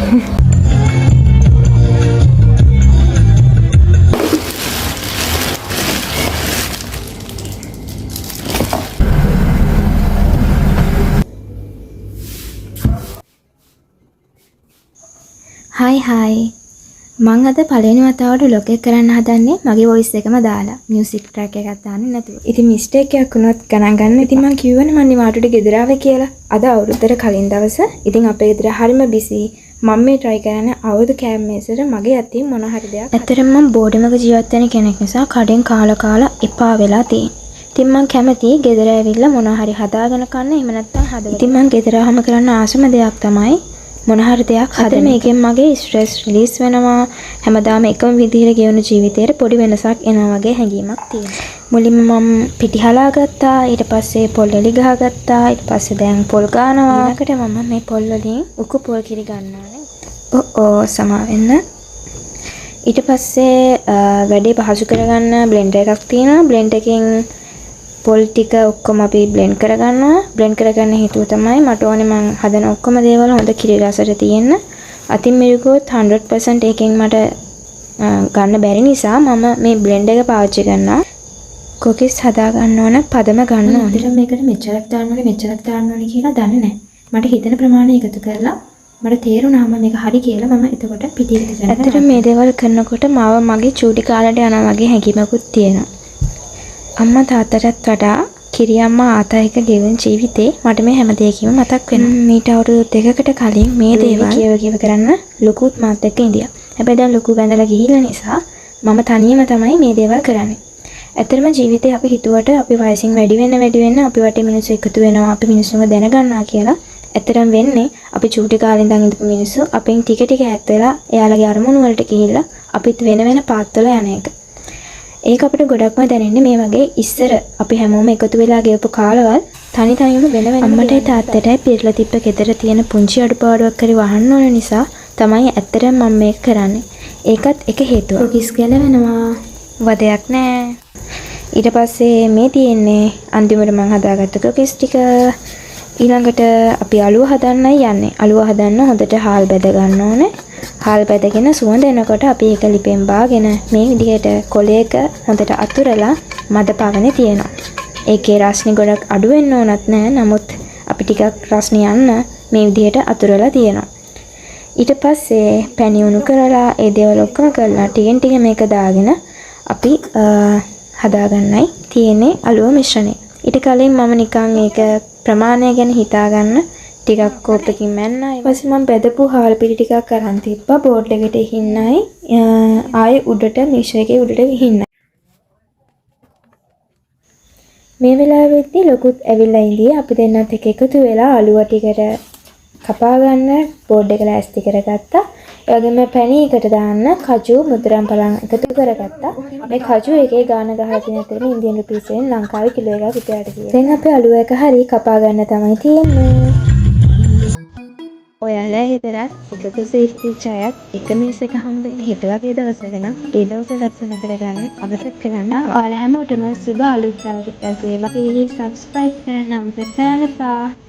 හයි මං අද පළවෙනි වතාවට ලොග් එක කරන්න හදන්නේ මගේ වොයිස් එකම දාලා මියුසික් ට්‍රැක් එකක් දාන්නේ නැතුව. ඉතින් මිස්ටේක් එකක් වුණොත් ගණන් ගන්න. ඉතින් මං කිව්වනේ මං නිවාඩුවට ගෙදර ආවේ කියලා. අද අවුරුද්දට කලින් දවස. ඉතින් අපේ ගෙදර හරිම බිසි. මම මේ try කරන්නේ අවුරුදු කෑම මේසෙට මගේ අතින් මොන හරි දෙයක්. ඇත්තටම මං බෝඩිමක ජීවත් වෙන කෙනෙක් නිසා කඩෙන් කාලා එපා වෙලා තියෙනවා. ඉතින් මං කැමති ගෙදර ඇවිල්ලා මොන හරි හදාගෙන කන්න. එහෙම නැත්නම් හදලා. ඉතින් මං ගෙදර ආවම කරන්න ආසම දෙයක් තමයි මොන හරි දෙයක් හදන මේකෙන් මගේ ස්ට්‍රෙස් රිලීස් වෙනවා. හැමදාම එකම විදිහට ගෙවුණු ජීවිතේට පොඩි වෙනසක් එනවා වගේ හැඟීමක් තියෙනවා. මුලින්ම මම පිටි හලා ගත්තා. ඊට පස්සේ පොල් එලි ගහගත්තා. ඊට පස්සේ දැන් පොල් ගානවා. ඊළඟට මම මේ පොල් වලින් උකු පොල් කිරි ගන්නවා. සමා වෙන්න. ඊට පස්සේ වැඩේ පහසු කරගන්න බ්ලෙන්ඩර් එකක් තියෙනවා. බ්ලෙන්ඩර් එකෙන් පොල් ටික ඔක්කොම අපි බ්ලෙන්ඩ් කරගන්නවා. බ්ලෙන්ඩ් කරගන්න හේතුව තමයි මට ඕනේ මං හදන ඔක්කොම දේවල් හොඳ කිරි රසට තියෙන්න. අතින් මිරිකුවොත් 100% එකෙන් මට ගන්න බැරි නිසා මම මේ බ්ලෙන්ඩ් එක පාවිච්චි කරනවා. කුකිස් හදා ගන්න ඕන පදම ගන්න ඕනේ. මම මේකට මෙච්චරක් දාන්න ඕනේ කියලා දන්නේ නැහැ. මට හිතෙන ප්‍රමාණය එකතු කරලා මට තේරුණාම මේක හරි කියලා මම එතකොට පිටියට ගන්නවා. ඇත්තට මේ දේවල් කරනකොට මාව මගේ චූටි කාලේට යනවා වගේ හැඟීමකුත් තියෙනවා. අම්මා තාත්තටත් වඩා කිරි අම්මා ආතයික ගෙවන ජීවිතේ මට මේ හැම දෙයකම මතක් වෙනවා. මීට අවුරුදු 2කට කලින් මේ දේවල් කියව කරන්න ලොකුත් මාත් එක්ක ඉඳියා. හැබැයි දැන් ලොකු බැඳලා ගිහිල්ලා නිසා මම තනියම තමයි මේ දේවල් කරන්නේ. ඇත්තටම ජීවිතේ අපි හිතුවට අපි වයසින් වැඩි වෙන්න අපි වටේ මිනිස්සු එකතු වෙනවා. අපි මිනිස්සුන්ව දැනගන්නවා කියලා. ඇත්තටම වෙන්නේ අපි චූටි කාලේ ඉඳන් ඉඳපු මිනිස්සු අපෙන් ටික ඈත් වෙලා එයාලගේ අරමුණු වලට ගිහිල්ලා අපිත් වෙන පාත් වල යන එක. ඒක අපිට ගොඩක්ම දැනෙන්නේ මේ වගේ ඉස්සර අපි හැමෝම එකතු වෙලා ගෙවපු කාලවල තනියම වෙන අම්මටයි තාත්තටයි පිරලා තිබ්බ ගෙදර තියෙන පුංචි අඩුපාඩුවක් හරි වහන්න ඕන නිසා තමයි ඇත්තටම මම මේක කරන්නේ. ඒකත් එක හේතුවක්. කුකිස් ගැලවෙනවා. වදයක් නෑ. ඊට පස්සේ මේ තියෙන්නේ අන්තිමට මම හදාගත්ත කුකිස් ටික. ඊළඟට අපි අලුව හදන්නයි යන්නේ. අලුව හදන්න හොඳට හාල් බැද ගන්න ඕනේ. හාල් බැදගෙන සුවඳ එනකොට අපි ඒක ලිපෙන් බාගෙන මේ විදිහට කොලයක හොඳට අතුරලා මද පවනේ තියෙනවා. ඒකේ රස්නේ ගොඩක් අඩු වෙන්න ඕනත් නෑ. නමුත් අපි ටිකක් රස්නේ යන්න මේ විදිහට අතුරලා තියෙනවා. ඊට පස්සේ පැණි උණු කරලා ඒ දේවල් ඔක්කොම කරලා ටිකෙන් ටික මේක දාගෙන අපි හදාගන්නයි තියෙන්නේ අලුව මිශ්‍රණය. ඊට කලින් මම නිකන් ඒක ප්‍රමාණය ගැන හිතාගන්න ටිකක් කෝප්පකින් මැන්නා. ඊට පස්සේ මම බෙදපු හාල් පිටි ටිකක් අරන් තිබ්බා බෝඩ් එකට හින්නයි ආයේ උඩට මිශ්‍ර එකේ උඩට විහින්නයි. මේ වෙලාවෙදී ලොකුත් ඇවිල්ලා ඉඳී අපි දෙන්නත් එක්ක එකතු වෙලා අලුව ටිකට කපා ගන්න බෝඩ් එක ලෑස්ති කරගත්තා. ඒ වගේම පැණි එකට දාන්න කජු මුද්‍රම් පලං එකතු කරගත්තා. මේ කජු එකේ ගාන ගහලා තියෙන අතරේ ඉන්දියන් රුපීස් වලින් ලංකාවේ කිලෝ එකක් විතරට තියෙනවා. දැන් අපේ අලුව එක හරි කපා ගන්න තමයි තියෙන්නේ. ඔයාලා හිතරත් එකතු සීස්තිචායක් එක මිනිස් එක හම්බෙන්නේ හිත වගේ දවසක නම් ඒ දවස ලස්සන කරගන්න අවශ්‍ය කරන්න ඔයාලා හැමෝටම සුබ අලුත් සමයක් ලැබේවා. සබ්ස්ක්‍රයිබ් කරන්න අපේ channel එක